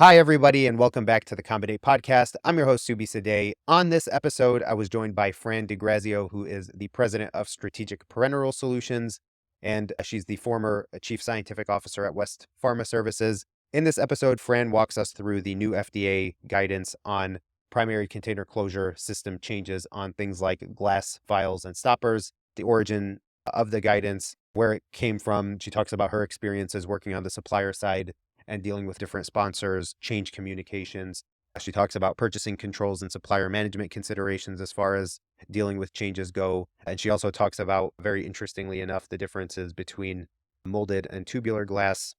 Hi, everybody, and welcome back to the Combinate Podcast. I'm your host, Subi Sadeh. On this episode, I was joined by Fran Degrazio, who is the president of Strategic Parenteral Solutions, and she's the former chief scientific officer at West Pharmaceuticals. In this episode, Fran walks us through the new FDA guidance on primary container closure system changes on things like glass vials and stoppers, the origin of the guidance, where it came from. She talks about her experiences working on the supplier side and dealing with different sponsors, change communications. She talks about purchasing controls and supplier management considerations as far as dealing with changes go. And she also talks about, very interestingly enough, the differences between molded and tubular glass.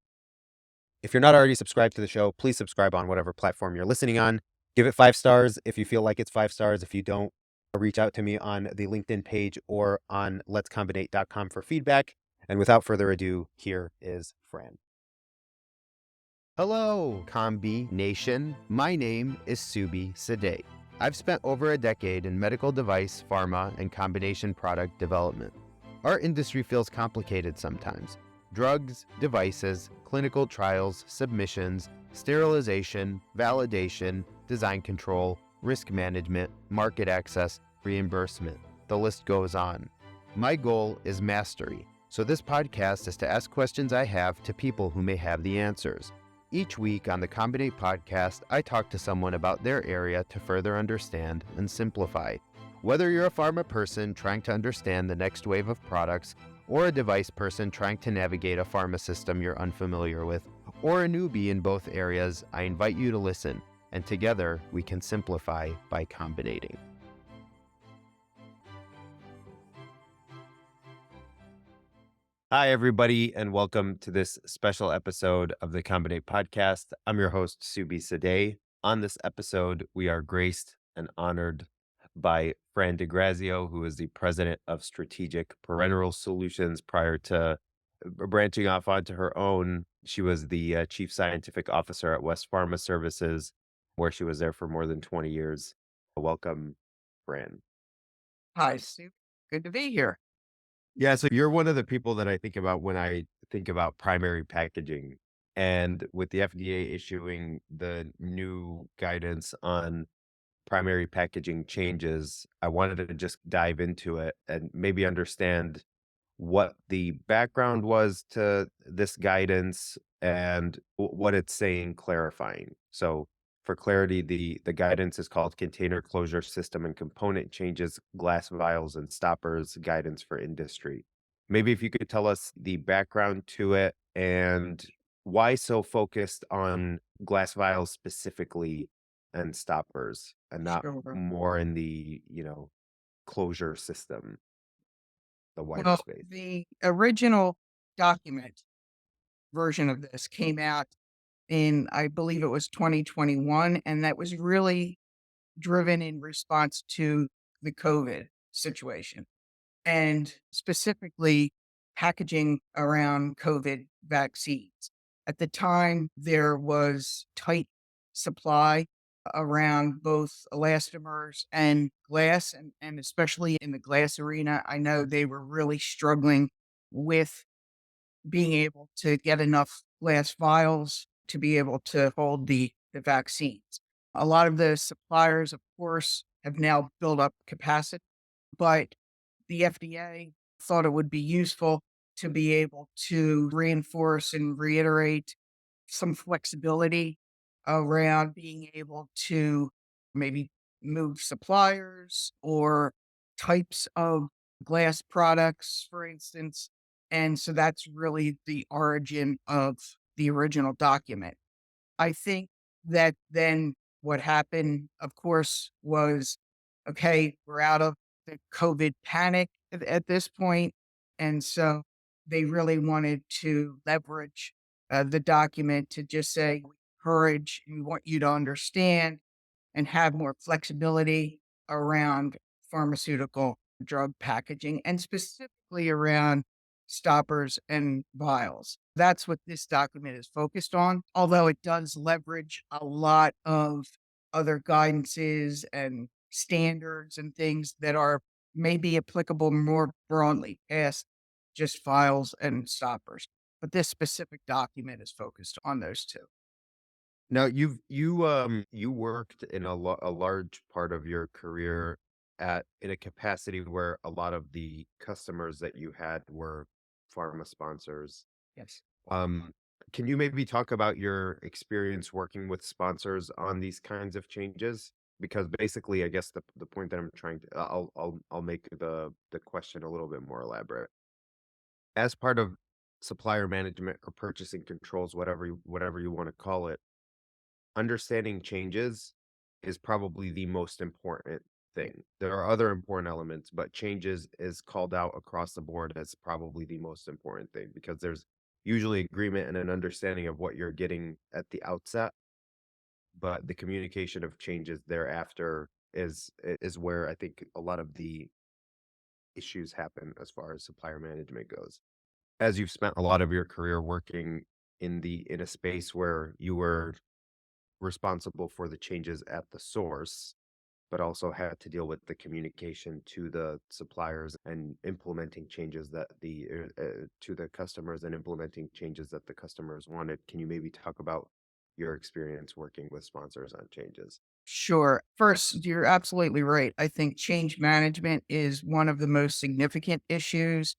If you're not already subscribed to the show, please subscribe on whatever platform you're listening on. Give it 5 stars if you feel like it's 5 stars. If you don't, reach out to me on the LinkedIn page or on letscombinate.com for feedback. And without further ado, here is Fran. Hello, Combi Nation. My name is Subi Sadeh. I've spent over a decade in medical device, pharma, and combination product development. Our industry feels complicated sometimes. Drugs, devices, clinical trials, submissions, sterilization, validation, design control, risk management, market access, reimbursement. The list goes on. My goal is mastery, so this podcast is to ask questions I have to people who may have the answers. Each week on the Combinate Podcast, I talk to someone about their area to further understand and simplify. Whether you're a pharma person trying to understand the next wave of products, or a device person trying to navigate a pharma system you're unfamiliar with, or a newbie in both areas, I invite you to listen, and together we can simplify by combinating. Hi, everybody, and welcome to this special episode of the Combinate Podcast. I'm your host, Subi Sadeh. On this episode, we are graced and honored by Fran Degrazio, who is the president of Strategic Parenteral Solutions. Prior to branching off onto her own, she was the chief scientific officer at West Pharmaceuticals, where she was there for more than 20 years. Welcome, Fran. Hi, Sue. Good to be here. Yeah, so you're one of the people that I think about when I think about primary packaging. And with the FDA issuing the new guidance on primary packaging changes, I wanted to just dive into it and maybe understand what the background was to this guidance and what it's saying, clarifying. So for clarity, the guidance is called Container Closure System and Component Changes, Glass Vials and Stoppers Guidance for Industry. Maybe if you could tell us the background to it and why so focused on glass vials specifically and stoppers and not Sure. more in the, closure system, the wider Well, space. the original document version of this came out in, I believe it was 2021, and that was really driven in response to the COVID situation and specifically packaging around COVID vaccines. At the time, there was tight supply around both elastomers and glass, and especially in the glass arena. I know they were really struggling with being able to get enough glass vials to be able to hold the vaccines. A lot of the suppliers, of course, have now built up capacity, but the FDA thought it would be useful to be able to reinforce and reiterate some flexibility around being able to maybe move suppliers or types of glass products, for instance. And so that's really the origin of the original document. I think that then what happened, of course, was okay, we're out of the COVID panic at this point. And so they really wanted to leverage the document to just say, we encourage, we want you to understand and have more flexibility around pharmaceutical drug packaging and specifically around stoppers and vials. That's what this document is focused on, although it does leverage a lot of other guidances and standards and things that are maybe applicable more broadly past just vials and stoppers. But this specific document is focused on those two. Now you worked in a large part of your career at in a capacity where a lot of the customers that you had were pharma sponsors. Yes. Um, can you maybe talk about your experience working with sponsors on these kinds of changes? Because basically, I guess the point that I'm trying to I'll make the question a little bit more elaborate. As part of supplier management or purchasing controls, whatever you want to call it, understanding changes is probably the most important thing. There are other important elements, but changes is called out across the board as probably the most important thing because there's usually agreement and an understanding of what you're getting at the outset, but the communication of changes thereafter is where I think a lot of the issues happen as far as supplier management goes. As you've spent a lot of your career working in a space where you were responsible for the changes at the source, but also had to deal with the communication to the suppliers and implementing changes that to the customers and implementing changes that the customers wanted. Can you maybe talk about your experience working with sponsors on changes? Sure. First, you're absolutely right. I think change management is one of the most significant issues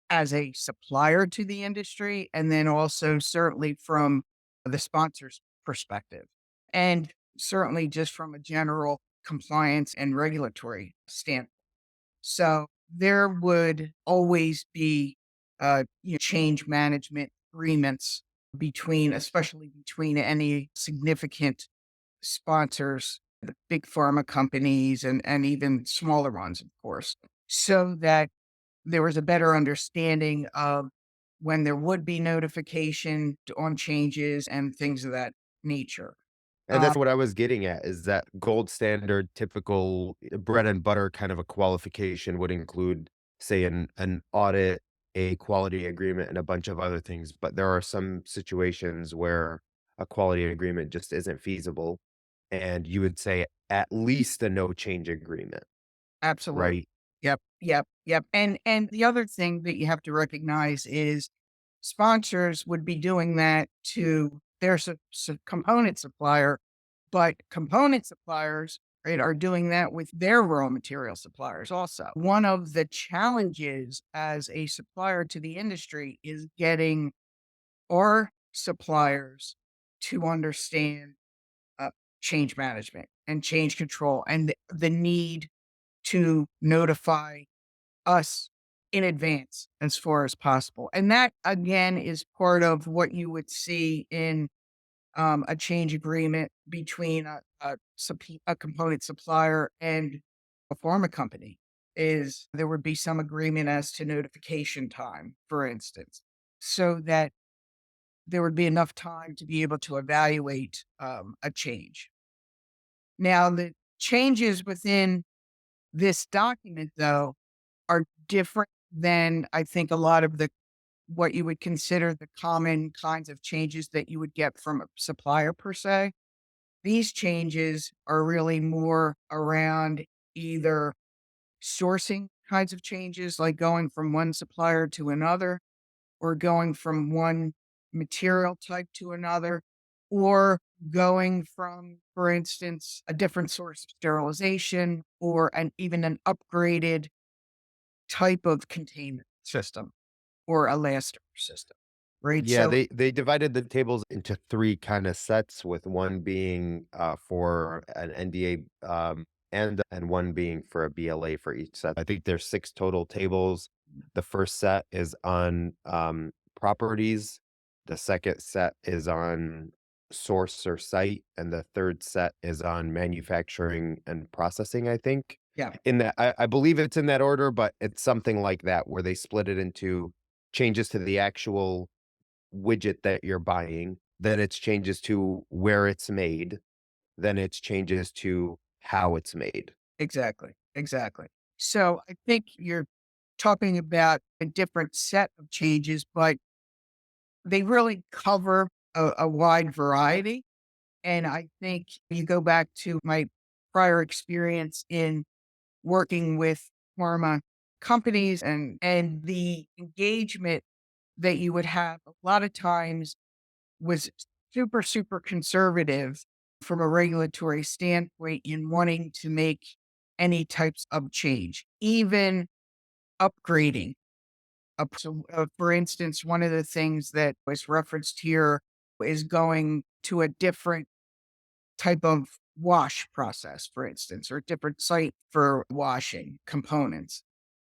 as a supplier to the industry, and then also certainly from the sponsor's perspective, and certainly just from a general compliance and regulatory standpoint. So there would always be change management agreements between, especially between any significant sponsors, the big pharma companies and even smaller ones, of course, so that there was a better understanding of when there would be notification on changes and things of that nature. And that's what I was getting at is that gold standard, typical bread and butter kind of a qualification would include, say, an audit, a quality agreement, and a bunch of other things. But there are some situations where a quality agreement just isn't feasible. And you would say at least a no change agreement, Absolutely. right? Yep, yep, yep. And the other thing that you have to recognize is sponsors would be doing that to their component supplier, but component suppliers, right, are doing that with their raw material suppliers also. One of the challenges as a supplier to the industry is getting our suppliers to understand uh, change management and change control and the need to notify us in advance as far as possible. And that again is part of what you would see in a change agreement between a component supplier and a pharma company. Is there would be some agreement as to notification time, for instance, so that there would be enough time to be able to evaluate a change. Now, the changes within this document, though, are different than I think a lot of the what you would consider the common kinds of changes that you would get from a supplier per se. These changes are really more around either sourcing kinds of changes, like going from one supplier to another, or going from one material type to another, or going from, for instance, a different source of sterilization or even an upgraded type of containment system or a last system, right? Yeah, So they divided the tables into 3 kinda sets, with one being, for an NDA, and one being for a BLA for each set. I think there's 6 total tables. The first set is on, properties, the second set is on source or site, and the third set is on manufacturing and processing, I think. yeah, In that I believe it's in that order, but it's something like that where they split it into changes to the actual widget that you're buying, then it's changes to where it's made, then it's changes to how it's made. exactly, exactly. So I think you're talking about a different set of changes, but they really cover a wide variety. And I think you go back to my prior experience in working with pharma companies and the engagement that you would have a lot of times was super, super conservative from a regulatory standpoint in wanting to make any types of change, even upgrading. For instance, one of the things that was referenced here is going to a different type of wash process, for instance, or a different site for washing components.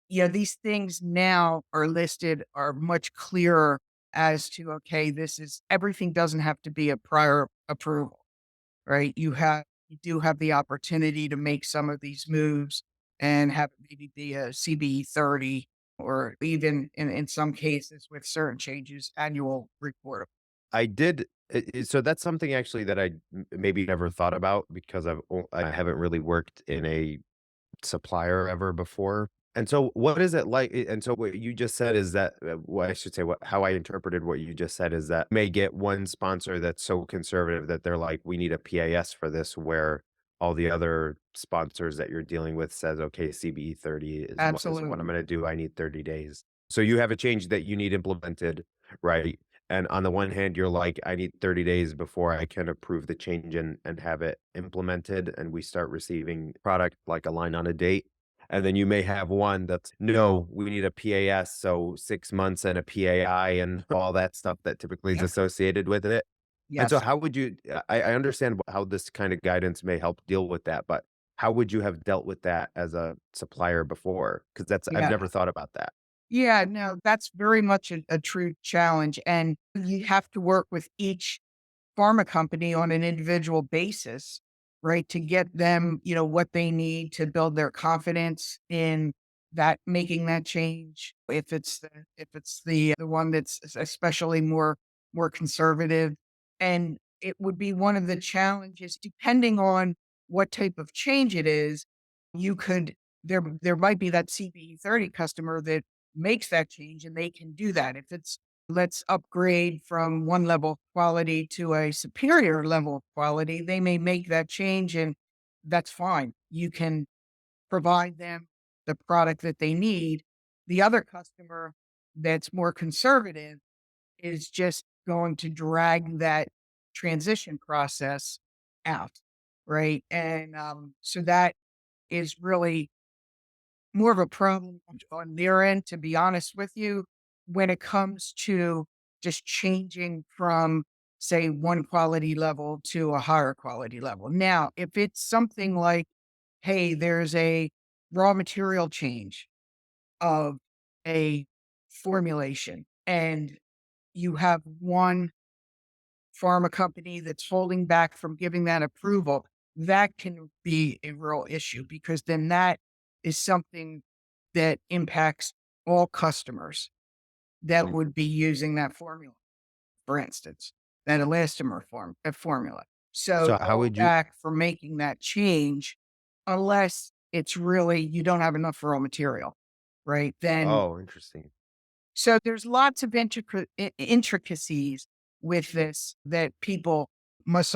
Yeah, these things now are listed are much clearer as to, okay, this is everything doesn't have to be a prior approval, right? You do have the opportunity to make some of these moves and have it maybe be a CBE 30 or even in some cases with certain changes, annual report. I did so that's something actually that I maybe never thought about because I haven't really worked in a supplier ever before. And so what is it like and so what you just said is that well, I should say what how I interpreted what you just said is that may get one sponsor that's so conservative that they're like, we need a PAS for this, where all the other sponsors that you're dealing with says, okay, CBE 30 is what I'm Absolutely. gonna do. I need 30 days. So you have a change that you need implemented, right? And on the one hand, you're like, I need 30 days before I can approve the change and have it implemented, and we start receiving product like a line on a date. And then you may have one that's, no, we need a PAS, so 6 months and a PAI and all that stuff that typically is Yep. associated with it. And so Yes. how would you I understand how this kind of guidance may help deal with that, but how would you have dealt with that as a supplier before? Because that's I've Yeah. never thought about that. Yeah. No, that's very much a true challenge. And you have to work with each pharma company on an individual basis, right? To get them, what they need to build their confidence in that making that change. If it's the one that's especially more conservative, and it would be one of the challenges depending on what type of change it is. You could there might be that CBE 30 customer that makes that change and they can do that. If it's let's upgrade from one level of quality to a superior level of quality, they may make that change and that's fine. You can provide them the product that they need. The other customer that's more conservative is just going to drag that transition process out. Right. And so that is really more of a problem on their end, to be honest with you, when it comes to just changing from, say, one quality level to a higher quality level. Now, if it's something like, hey, there's a raw material change of a formulation, and you have one pharma company that's holding back from giving that approval, that can be a real issue because then that is something that impacts all customers that Mm. would be using that formula, for instance, that elastomer formula. So So how hold would you back from making that change unless it's really you don't have enough raw material, right? Then Oh, interesting. so there's lots of intricacies with this that people must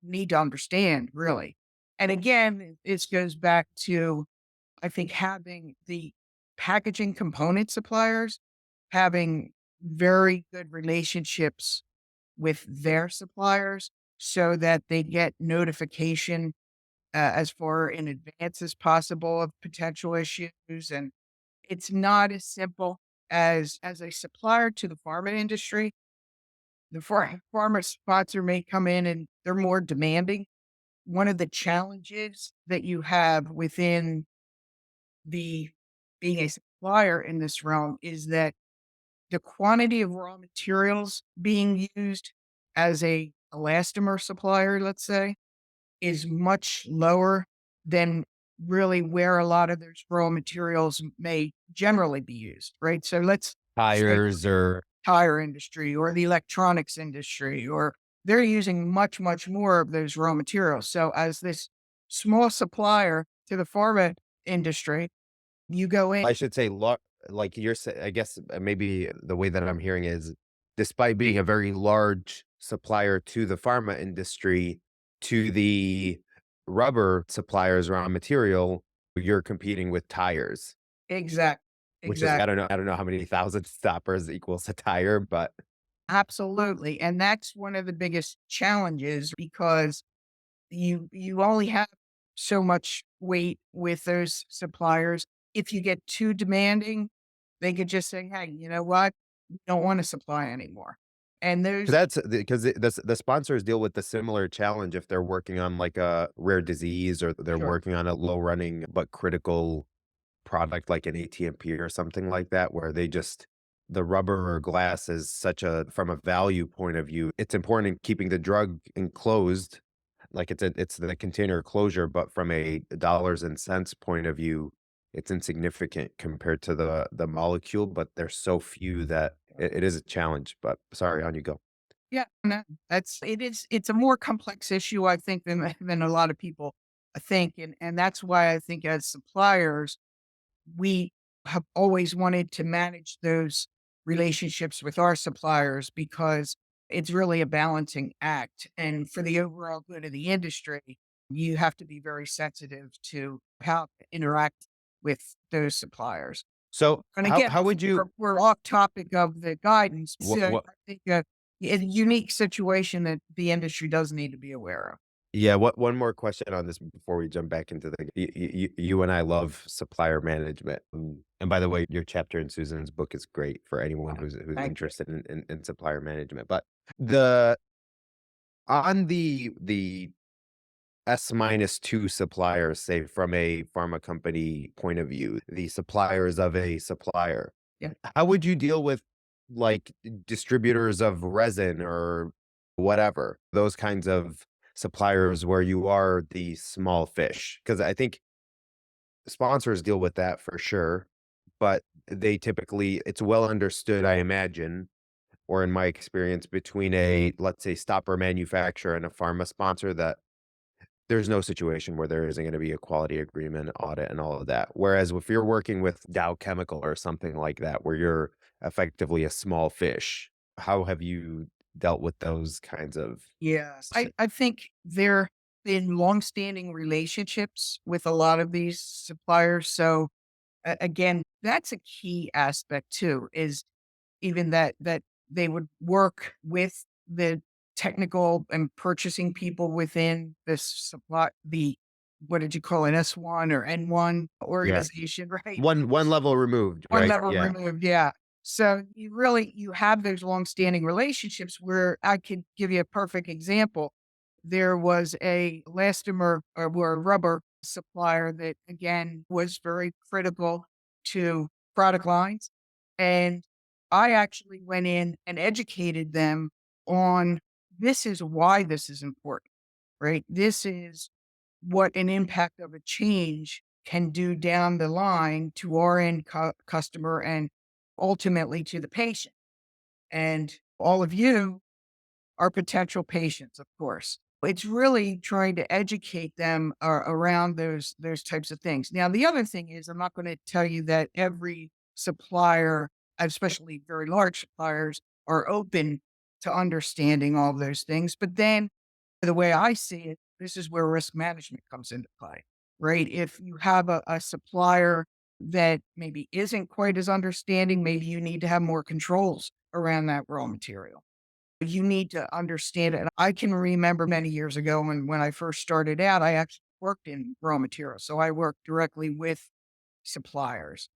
need to understand, really. And again, this goes back to, I think, having the packaging component suppliers having very good relationships with their suppliers so that they get notification as far in advance as possible of potential issues. And it's not as simple as a supplier to the pharma industry. The pharma sponsor may come in and they're more demanding. One of the challenges that you have within the being a supplier in this realm is that the quantity of raw materials being used as a elastomer supplier, let's say, is much lower than really where a lot of those raw materials may generally be used, right? So let's say Tires or tire industry or the electronics industry, or they're using much, much more of those raw materials. So as this small supplier to the pharma industry, you go in. I should say, like you're sa I guess, maybe the way that I'm hearing is, despite being a very large supplier to the pharma industry, to the rubber suppliers, raw material, you're competing with tires, Exact, which is exact. I don't know how many thousand stoppers equals a tire, but Absolutely. And that's one of the biggest challenges because you only have so much weight with those suppliers. If you get too demanding, they could just say, "Hey, you know what? We don't want to supply anymore." And those That's because the sponsors deal with the similar challenge if they're working on, like, a rare disease or they're sure. working on a low running but critical product like an ATMP or something like that, where they just the rubber or glass is such a from a value point of view, it's important in keeping the drug enclosed, like it's the container closure, but from a dollars and cents point of view, it's insignificant compared to the molecule, but there's so few that it is a challenge, but sorry, on you go. Yeah, no, it's a more complex issue, I think, than than a lot of people think. And that's why I think as suppliers, we have always wanted to manage those relationships with our suppliers because it's really a balancing act. And for the overall good of the industry, you have to be very sensitive to how to interact with those suppliers. So, And how again, how would you we're off topic of the guidance. So what I think it's a unique situation that the industry does need to be aware of. Yeah, what one more question on this before we jump back into the you and I love supplier management, and by the way, your chapter in Susan's book is great for anyone who's Thank you. interested in supplier management, but the on the S minus 2 suppliers, say, from a pharma company point of view, the suppliers of a supplier. Yeah. How would you deal with, like, distributors of resin or whatever, those kinds of suppliers where you are the small fish? Because I think sponsors deal with that for sure, but they typically it's well understood, I imagine, or in my experience, between a, let's say, stopper manufacturer and a pharma sponsor that there's no situation where there isn't gonna be a quality agreement, audit, and all of that. Whereas if you're working with Dow Chemical or something like that, where you're effectively a small fish, how have you dealt with those kinds of Yes. si I think there been longstanding relationships with a lot of these suppliers. So again, that's a key aspect too, is even that they would work with the technical and purchasing people within this supply the what did you call it, S1 or N1 Yeah, organization, right? one level removed, One right? level Yeah. removed, yeah. So you have those long-standing relationships where I could give you a perfect example. There was a elastomer or a rubber supplier that again was very critical to product lines. And I actually went in and educated them on this is why this is important, right? This is what an impact of a change can do down the line to our end customer and ultimately to the patient. And all of you are potential patients, of course. It's really trying to educate them around those types of things. Now, the other thing is, I'm not going to tell you that every supplier, especially very large suppliers, are open to understanding all those things. But then the way I see it, this is where risk management comes into play, right? If you have a supplier that maybe isn't quite as understanding, maybe you need to have more controls around that raw material. You need to understand it. And I can remember many years ago when I first started out, I actually worked in raw materials. So I worked directly with suppliers.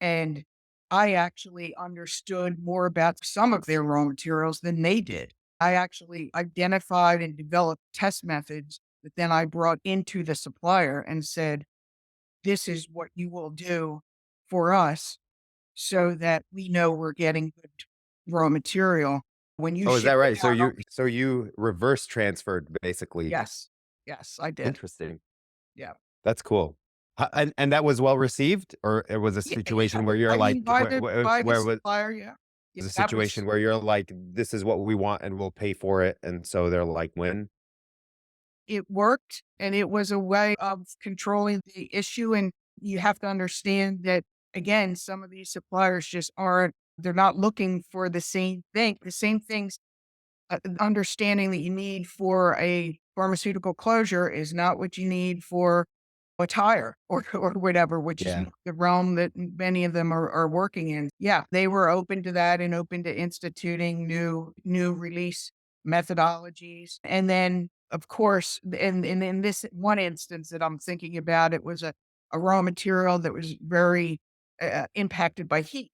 And I actually understood more about some of their raw materials than they did. I actually identified and developed test methods that then I brought into the supplier and said, this is what you will do for us so that we know we're getting good raw material. When you Oh, is that ship it right? So out, you reverse transferred, basically. yes, yes, I did. Interesting. Yeah. That's cool. And that was well received, or it was a Yeah, yeah. situation where you're I like, mean, by the where was supplier, yeah. Yeah, a that was situation where you're like, "This is what we want and we'll pay for it," and so they're like, "When?" it worked, and it was a way of controlling the issue, and you have to understand that, again, some of these suppliers just aren't they're not looking for the same things, understanding that you need for a pharmaceutical closure is not what you need for attire or whatever, which is Yeah. the realm that many of them are working in. Yeah, they were open to that and open to instituting new release methodologies. And then, of course, and in this one instance that I'm thinking about, it was a raw material that was very impacted by heat.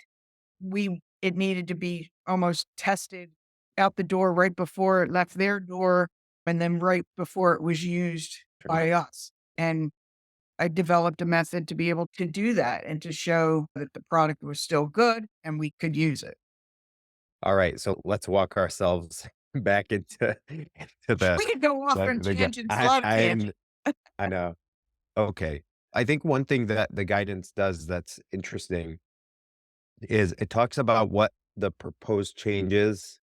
It needed to be almost tested out the door right before it left their door, and then right before it was used Sure. by us. And I developed a method to be able to do that and to show that the product was still good and we could use it. All right, so let's walk ourselves back into the We could go off on the gu tangents, a lot of tangents. I know. Okay. I think one thing that the guidance does that's interesting is it talks about what the proposed change is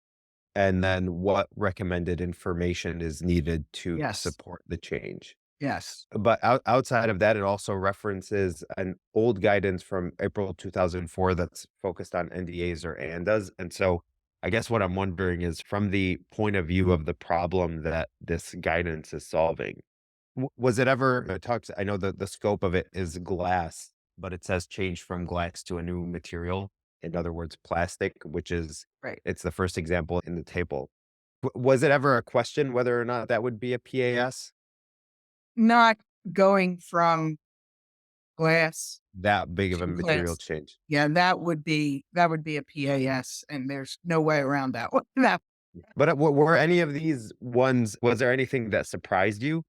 and then what recommended information is needed to Yes, support the change. yes. But outside of that, it also references an old guidance from April 2004 that's focused on NDAs or ANDAs. And so I guess what I'm wondering is from the point of view of the problem that this guidance is solving, was it ever it talks I know the scope of it is glass, but it says change from glass to a new material. In other words, plastic, which is Right. it's the first example in the table. Was it ever a question whether or not that would be a PAS? Not going from glass That big of a to material glass. change. Yeah, that would be a PAS, and there's no way around that one. No, But, were any of these ones was there anything that surprised you?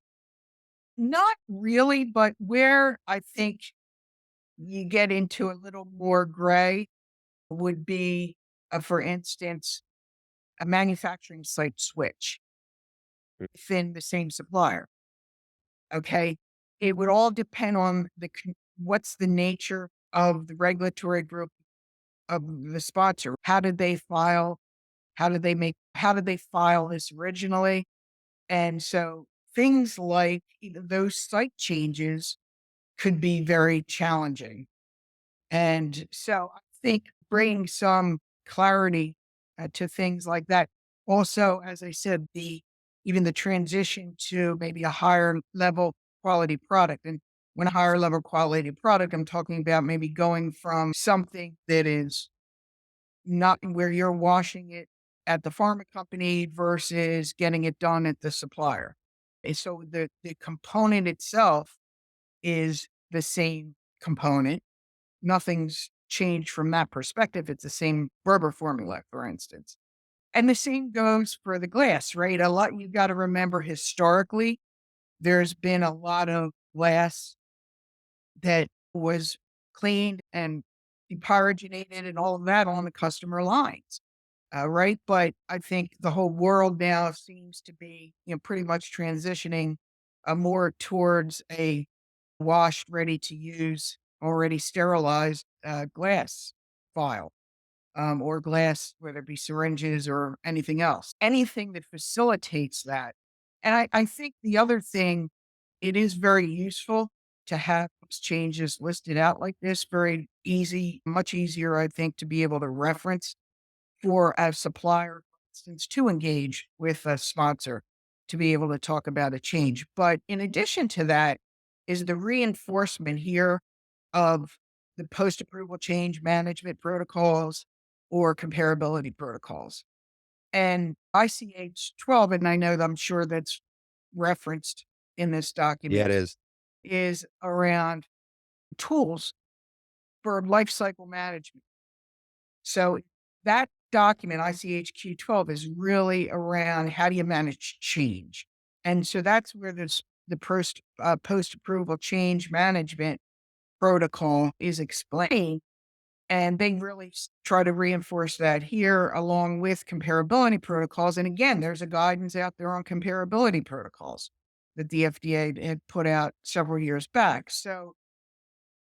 not really, but where I think you get into a little more gray would be, for instance, a manufacturing site switch Mm, within the same supplier. Okay. It would all depend on what's the nature of the regulatory group of the sponsor. How did they file? How did they file this originally? And so things like those site changes could be very challenging. And so I think bringing some clarity to things like that. Also, as I said, the even the transition to maybe a higher level quality product. And when a higher level quality product, I'm talking about maybe going from something that is not where you're washing it at the pharma company versus getting it done at the supplier. And so the component itself is the same component. Nothing's changed from that perspective. It's the same Berber formula, for instance. And the same goes for the glass, right? A lot you've got to remember historically, there's been a lot of glass that was cleaned and depyrogenated and all of that on the customer lines. Right. But I think the whole world now seems to be, pretty much transitioning more towards a washed, ready to use, already sterilized glass vial or glass, whether it be syringes or anything else, anything that facilitates that. And I think the other thing, it is very useful to have those changes listed out like this, very easy, much easier, I think, to be able to reference for a supplier, for instance, to engage with a sponsor to be able to talk about a change. But in addition to that, is the reinforcement here of the post approval change management protocols or comparability protocols. And ICH 12, and I know that I'm sure that's referenced in this yeah, it document, is. is around tools for life cycle management. So that document, ICHQ 12, is really around how do you manage change. And so that's where the post approval change management protocol is explained. And they really try to reinforce that here along with comparability protocols. And again, there's a guidance out there on comparability protocols that the FDA had put out several years back. So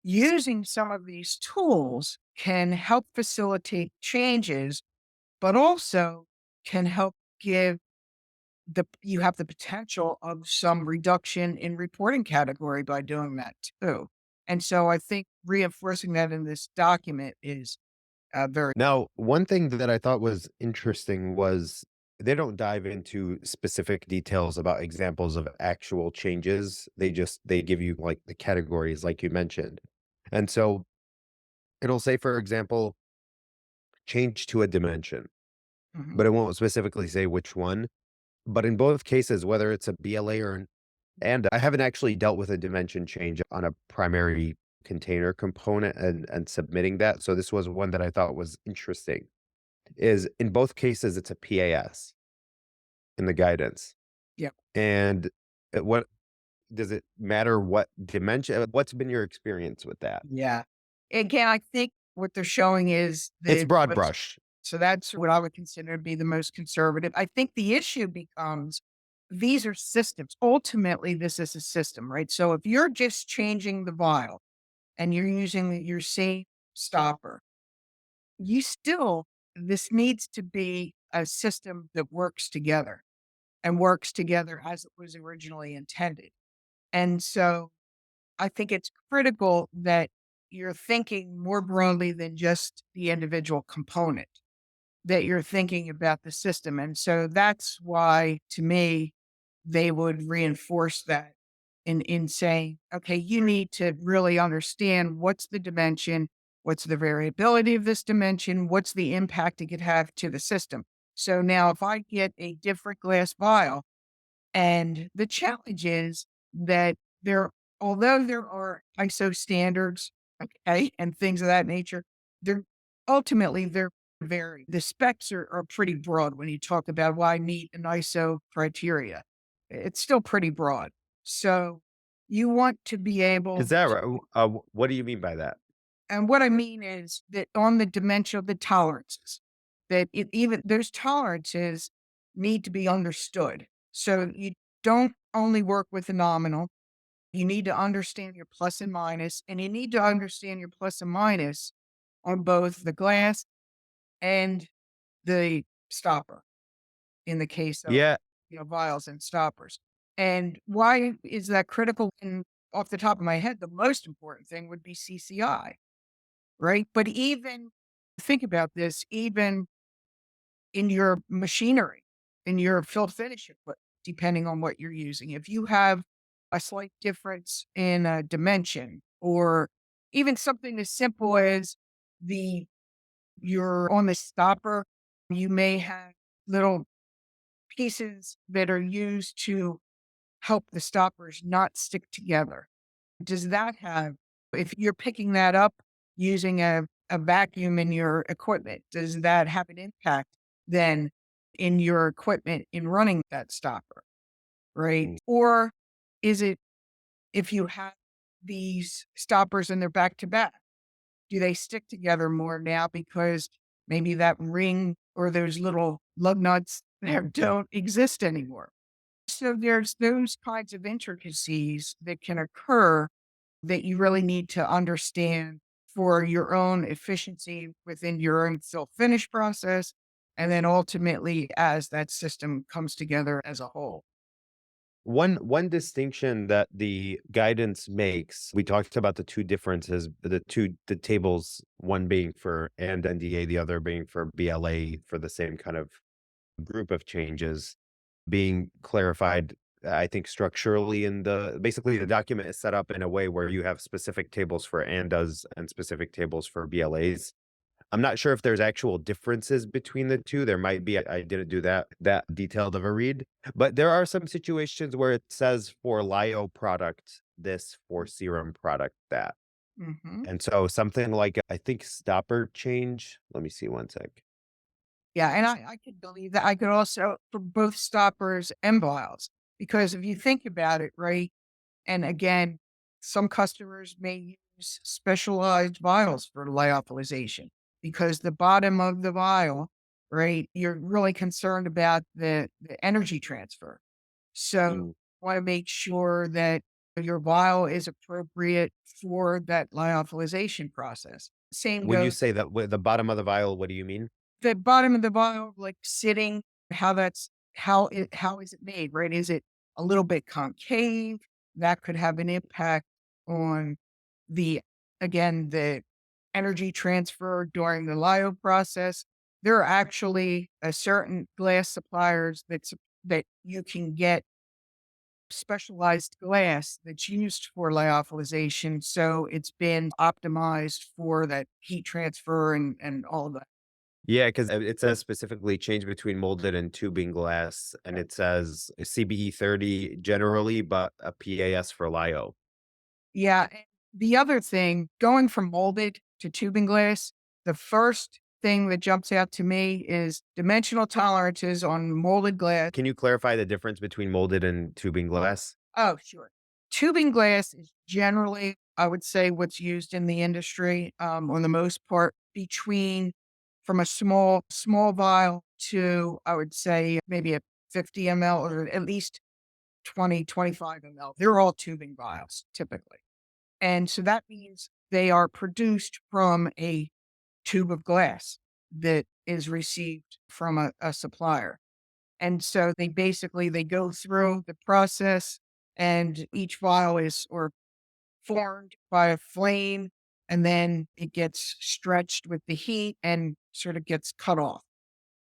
using some of these tools can help facilitate changes, but also can help give you have the potential of some reduction in reporting category by doing that too. And so I think reinforcing that in this document is very Now, one thing that I thought was interesting was they don't dive into specific details about examples of actual changes. They give you like the categories like you mentioned. And so it'll say, for example, change to a dimension, Mhm. but it won't specifically say which one. But in both cases, whether it's a BLA or an and I haven't actually dealt with a dimension change on a primary container component and submitting that. So this was one that I thought was interesting. Is in both cases it's a PAS in the guidance. Yep. And what does it matter what dimension? What's been your experience with that? Yeah. Again, I think what they're showing is It's the broad most, brush. so that's what I would consider to be the most conservative. I think the issue becomes these are systems. Ultimately, this is a system, right? So if you're just changing the vial and you're using your same stopper, you still, this needs to be a system that works together and works together as it was originally intended. And so I think it's critical that you're thinking more broadly than just the individual component, that you're thinking about the system. And so that's why, to me, they would reinforce that in saying, okay, you need to really understand what's the dimension, what's the variability of this dimension, what's the impact it could have to the system. So now if I get a different glass vial, and the challenge is that there, although there are ISO standards, okay, and things of that nature, they're ultimately they're very the specs are pretty broad when you talk about why meet an ISO criteria. It's still pretty broad. So you want to be Is able that to, right? What do you mean by that? and what I mean is that on the dimension of the tolerances, that it, even those tolerances need to be understood. So you don't only work with the nominal, you need to understand your plus and minus, and you need to understand your plus and minus on both the glass and the stopper in the case of, Yeah, vials and stoppers. And why is that critical? And off the top of my head, the most important thing would be CCI, right? But even think about this, even in your machinery, in your fill finish equipment, depending on what you're using, if you have a slight difference in a dimension, or even something as simple as the you're on the stopper, you may have little pieces that are used to help the stoppers not stick together. Does that have, if you're picking that up using a vacuum in your equipment, does that have an impact then in your equipment in running that stopper, right? mm, Or is it, if you have these stoppers and they're back to back, do they stick together more now because maybe that ring or those little lug nuts there don't exist anymore? So there's those kinds of intricacies that can occur that you really need to understand for your own efficiency within your own fill finish process. And then ultimately, as that system comes together as a whole. one distinction that the guidance makes, we talked about the two differences, the tables, one being for and NDA, the other being for BLA for the same kind of group of changes being clarified, I think structurally in the basically the document is set up in a way where you have specific tables for ANDAs and specific tables for BLAs. I'm not sure if there's actual differences between the 2. There might be. I didn't do that detailed of a read, but there are some situations where it says for lyo product this, for serum product that. Hmm. And so something like, I think stopper change, let me see one sec. Yeah. And I could believe that. I could also, for both stoppers and vials, because if you think about it, right? And again, some customers may use specialized vials for lyophilization because the bottom of the vial, right, you're really concerned about the energy transfer. So Mm. want to make sure that your vial is appropriate for that lyophilization process. Same When you goes say that with the bottom of the vial, what do you mean? the bottom of the vial, like sitting, how that's how is it made, right? Is it a little bit concave? That could have an impact on the, again, the energy transfer during the lyo process. There are actually a certain glass suppliers that you can get specialized glass that's used for lyophilization, so it's been optimized for that heat transfer and all of that. Yeah, because it says specifically change between molded and tubing glass, and it says CBE 30 generally, but a PAS for Lyo. Yeah, and the other thing, going from molded to tubing glass, the first thing that jumps out to me is dimensional tolerances on molded glass. Can you clarify the difference between molded and tubing glass? Oh, sure. Tubing glass is generally, I would say, what's used in the industry, on the most part, between from a small vial to, I would say, maybe a 50 ml or at least 20, 25 ml. They're all tubing vials typically. And so that means they are produced from a tube of glass that is received from a supplier. And so they go through the process, and each vial is or formed by a flame, and then it gets stretched with the heat and sort of gets cut off.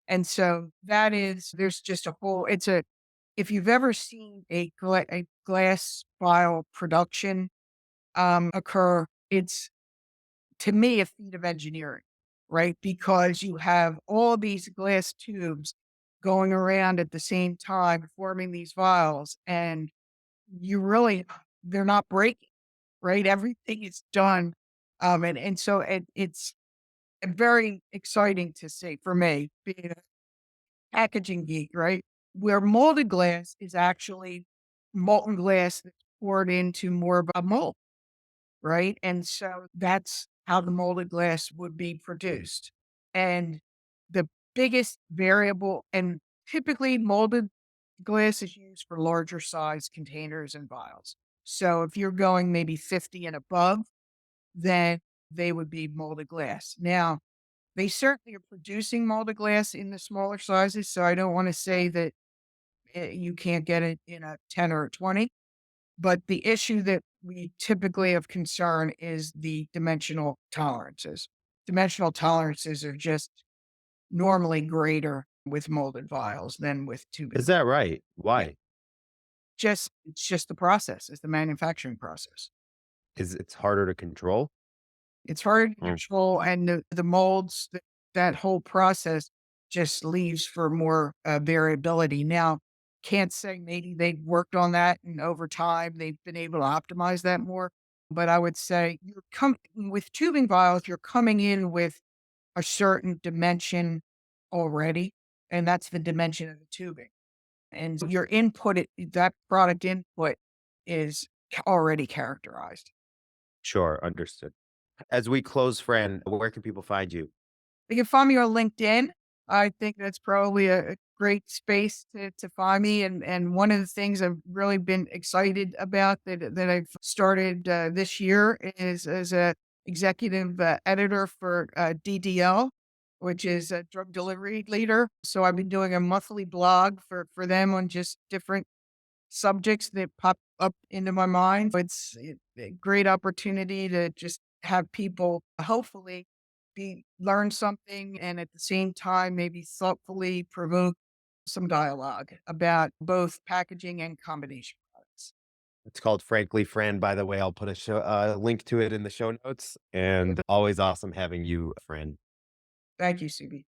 And so there's just a whole it's a if you've ever seen a glass vial production occur, it's to me a feat of engineering, right? Because you have all these glass tubes going around at the same time, forming these vials, and you really they're not breaking, right? Everything is done. And so it's very exciting to see for me, being a packaging geek, right? Where molded glass is actually molten glass that's poured into more of a mold, right? And so that's how the molded glass would be produced. And the biggest variable, and typically molded glass is used for larger size containers and vials. So if you're going maybe 50 and above, then they would be molded glass. Now, they certainly are producing molded glass in the smaller sizes. So I don't want to say that you can't get it in a 10 or a 20. But the issue that we typically have concern is the dimensional tolerances. Dimensional tolerances are just normally greater with molded vials than with tubing. Is that right? Yeah, Why? it's just the process, it's the manufacturing process. Is it's harder to control? It's hard to Mm. control, and the molds, that whole process just leaves for more, variability. Now, can't say maybe they've worked on that, and over time, they've been able to optimize that more, but I would say with tubing vials, you're coming in with a certain dimension already, and that's the dimension of the tubing, and so your that product input is already characterized. Sure, understood. As we close, Fran, where can people find you? They can find me on LinkedIn. I think that's probably a great space to find me. And one of the things I've really been excited about that I've started this year is as a executive editor for DDL, which is a drug delivery leader. So I've been doing a monthly blog for them on just different subjects that pop up into my mind. It's a great opportunity to just have people hopefully be learn something and at the same time maybe thoughtfully provoke some dialogue about both packaging and combination products. It's called Frankly Fran, by the way. I'll put a link to it in the show notes. And always awesome having you, Fran. Thank you, CB.